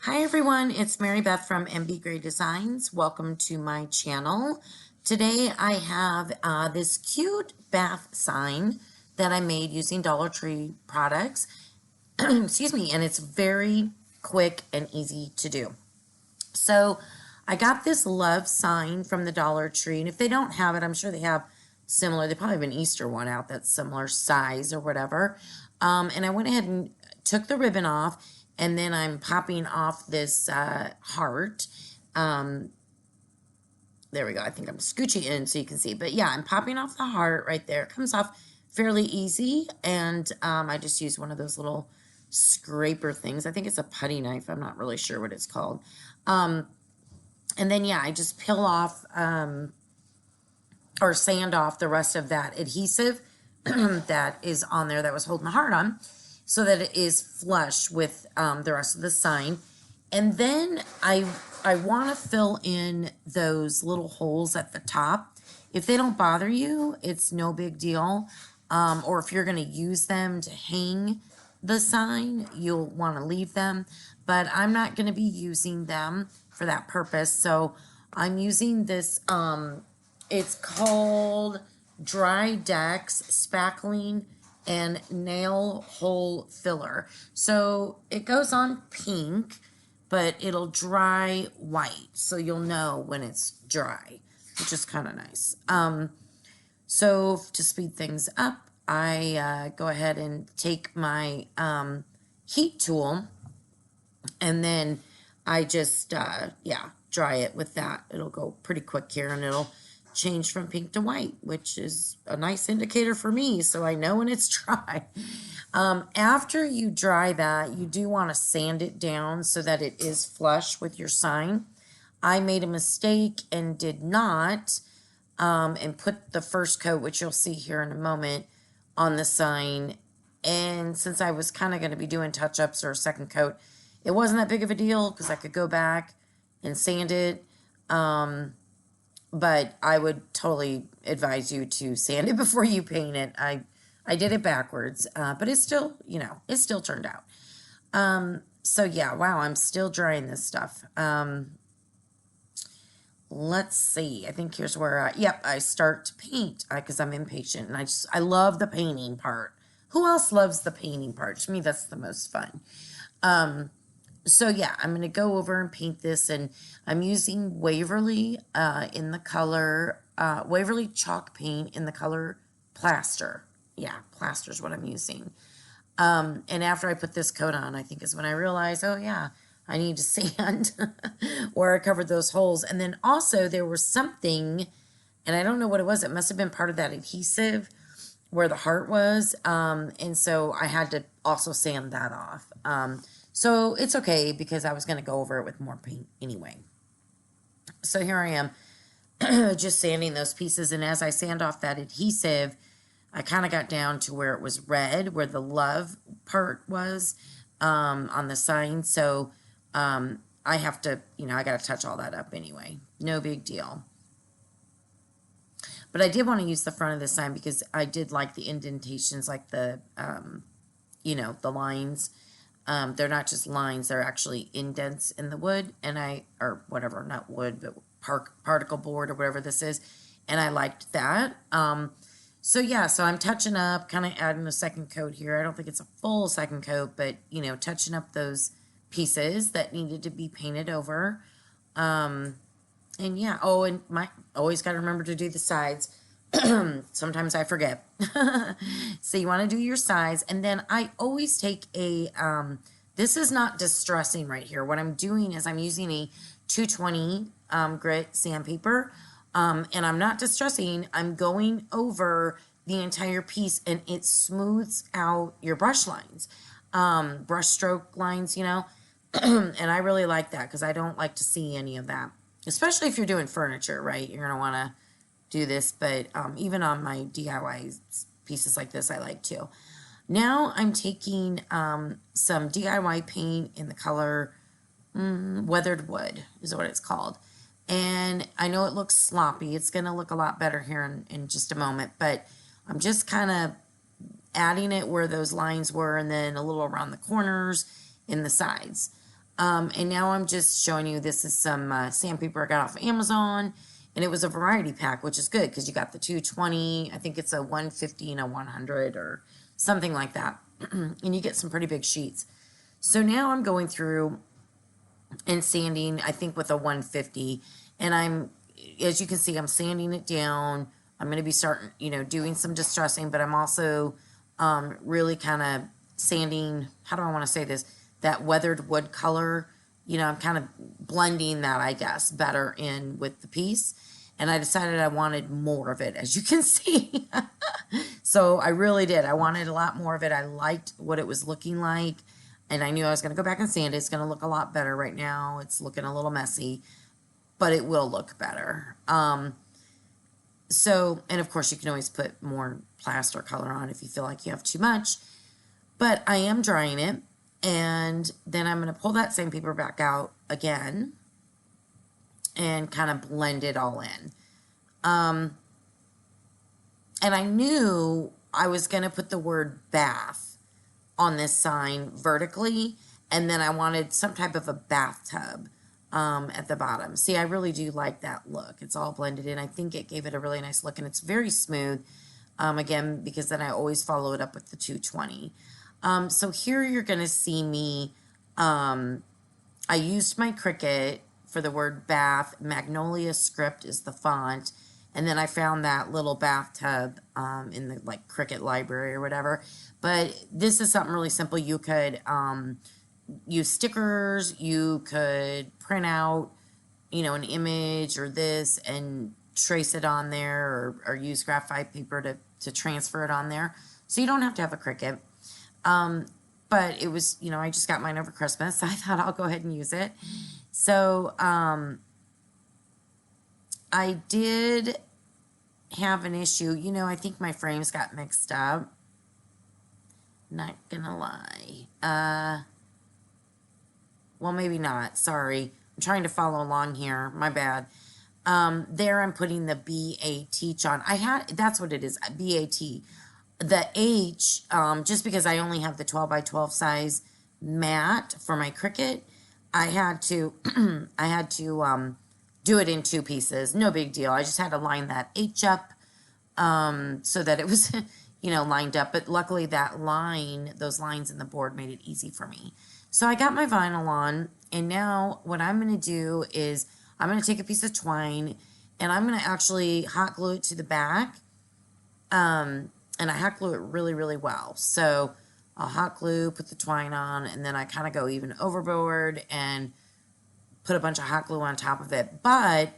Hi everyone, it's Mary Beth from MBGrayDesigns. Welcome to my channel. Today I have this cute bath sign that I made using Dollar Tree products. Excuse me, and it's very quick and easy to do. So I got this love sign from the Dollar Tree, and if they don't have it, I'm sure they have similar. They probably have an Easter one out that's similar size or whatever. And I went ahead and took the ribbon off, and then I'm popping off this heart. There we go. I think I'm scooching in so you can see. But yeah, I'm popping off the heart right there. It comes off fairly easy, and I just use one of those little scraper things. I think it's a putty knife. I'm not really sure what it's called. And then, yeah, I just peel off or sand off the rest of that adhesive that is on there that was holding the heart on, so that it is flush with the rest of the sign. And then I want to fill in those little holes at the top. If they don't bother you, it's no big deal. Or if you're going to use them to hang the sign, you'll want to leave them. But I'm not going to be using them for that purpose. So I'm using this, it's called Dry Decks Spackling and Nail Hole Filler. So it goes on pink, but it'll dry white, so you'll know when it's dry, which is kind of nice. So to speed things up, I go ahead and take my heat tool, and then I just, dry it with that. It'll go pretty quick here, and it'll change from pink to white, which is a nice indicator for me, so I know when it's dry. After you dry that, you do want to sand it down so that it is flush with your sign. I made a mistake and did not, and put the first coat, which you'll see here in a moment, on the sign. And since I was kind of going to be doing touch-ups or a second coat, it wasn't that big of a deal because I could go back and sand it. But I would totally advise you to sand it before you paint it. I did it backwards, but it's still, it still turned out. So yeah, wow, I'm still drying this stuff. Let's see. I think here's where I start to paint because I'm impatient, and I love the painting part. Who else loves the painting part? To me, that's the most fun. So yeah, I'm going to go over and paint this, and I'm using Waverly in the color, Waverly chalk paint in the color Plaster. Yeah, Plaster is what I'm using. And after I put this coat on, I think is when I realized, oh yeah, I need to sand where I covered those holes. And then also there was something, and I don't know what it was. It must have been part of that adhesive where the heart was. And so I had to also sand that off. So it's okay because I was going to go over it with more paint anyway. So here I am just sanding those pieces. And as I sand off that adhesive, I kind of got down to where it was red, where the love part was on the sign. So I have to, I got to touch all that up anyway. No big deal. But I did want to use the front of the sign because I did like the indentations, like the, the lines. They're not just lines, they're actually indents in the wood, or whatever, not wood, but particle board or whatever this is, and I liked that. So yeah, so I'm touching up, kind of adding a second coat here. I don't think it's a full second coat, but, touching up those pieces that needed to be painted over. And yeah, and always got to remember to do the sides. Sometimes I forget. So you want to do your sides, and then I always take a, this is not distressing right here. What I'm doing is I'm using a 220 grit sandpaper, and I'm not distressing. I'm going over the entire piece, and it smooths out your brush lines, brush stroke lines, and I really like that because I don't like to see any of that, especially if you're doing furniture, right? You're going to want to do this, but even on my DIY pieces like this, I like to. Now I'm taking some DIY paint in the color Weathered Wood is what it's called. And I know it looks sloppy. It's going to look a lot better here in just a moment, but I'm just kind of adding it where those lines were, and then a little around the corners in the sides. And now I'm just showing you, this is some sandpaper I got off of Amazon, and it was a variety pack, which is good because you got the 220, I think it's a 150 and a 100 or something like that. And you get some pretty big sheets. So now I'm going through and sanding, I think with a 150, and as you can see, I'm sanding it down. I'm going to be starting, doing some distressing, but I'm also really kind of sanding, how do I want to say this, that weathered wood color. I'm kind of blending that, I guess, better in with the piece. And I decided I wanted more of it, as you can see. So I really did. I wanted a lot more of it. I liked what it was looking like. And I knew I was going to go back and sand it. It's going to look a lot better right now. It's looking a little messy, but it will look better. And of course you can always put more plaster color on if you feel like you have too much. But I am drying it. And then I'm going to pull that sandpaper back out again and kind of blend it all in. And I knew I was going to put the word bath on this sign vertically, and then I wanted some type of a bathtub at the bottom. See, I really do like that look. It's all blended in. I think it gave it a really nice look, and it's very smooth, again, because then I always follow it up with the 220. So here you're going to see me, I used my Cricut for the word bath. Magnolia Script is the font. And then I found that little bathtub in the Cricut library or whatever. But this is something really simple. You could use stickers. You could print out, an image or this and trace it on there, or use graphite paper to transfer it on there. So you don't have to have a Cricut. But it was, I just got mine over Christmas, so I thought I'll go ahead and use it. So, I did have an issue. I think my frames got mixed up. Not gonna lie. Well, maybe not. Sorry. I'm trying to follow along here. My bad. There I'm putting the BAT on. That's what it is, BAT. The H, just because I only have the 12 by 12 size mat for my Cricut, I had to do it in 2 pieces. No big deal. I just had to line that H up so that it was, lined up. But luckily those lines in the board made it easy for me. So I got my vinyl on, and now what I'm going to do is I'm going to take a piece of twine, and I'm going to actually hot glue it to the back. And I hot glue it really, really well. So I'll hot glue, put the twine on, and then I kind of go even overboard and put a bunch of hot glue on top of it. But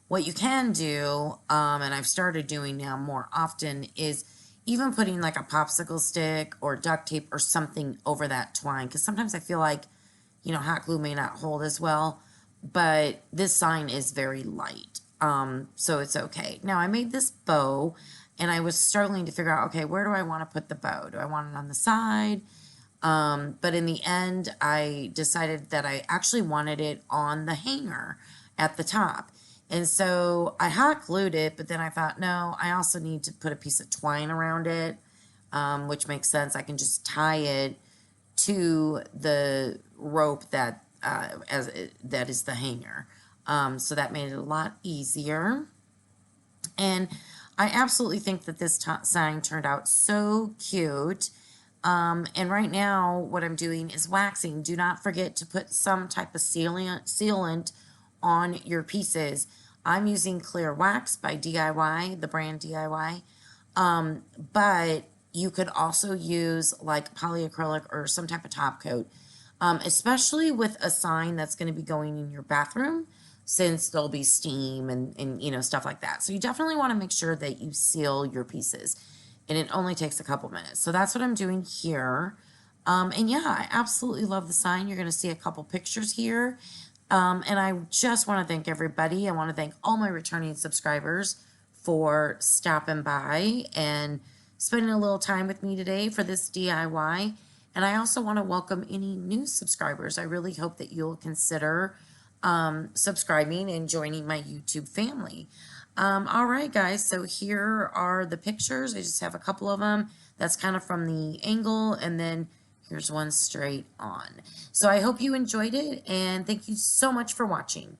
what you can do, and I've started doing now more often, is even putting like a popsicle stick or duct tape or something over that twine. Because sometimes I feel like, hot glue may not hold as well. But this sign is very light. So it's okay. Now I made this bow. And I was struggling to figure out, okay, where do I want to put the bow? Do I want it on the side? But in the end, I decided that I actually wanted it on the hanger at the top. And so I hot glued it, but then I thought, no, I also need to put a piece of twine around it, which makes sense. I can just tie it to the rope that is the hanger. So that made it a lot easier. And I absolutely think that this sign turned out so cute. And right now what I'm doing is waxing. Do not forget to put some type of sealant on your pieces. I'm using clear wax by DIY, the brand DIY. But you could also use like polyacrylic or some type of top coat, especially with a sign that's going to be going in your bathroom, since there'll be steam and stuff like that. So you definitely want to make sure that you seal your pieces. And it only takes a couple minutes. So that's what I'm doing here. And yeah, I absolutely love the sign. You're going to see a couple pictures here. And I just want to thank everybody. I want to thank all my returning subscribers for stopping by and spending a little time with me today for this DIY. And I also want to welcome any new subscribers. I really hope that you'll consider subscribing and joining my YouTube family. All right, guys, so here are the pictures. I just have a couple of them. That's kind of from the angle, and then There's one straight on. So I hope you enjoyed it, and thank you so much for watching.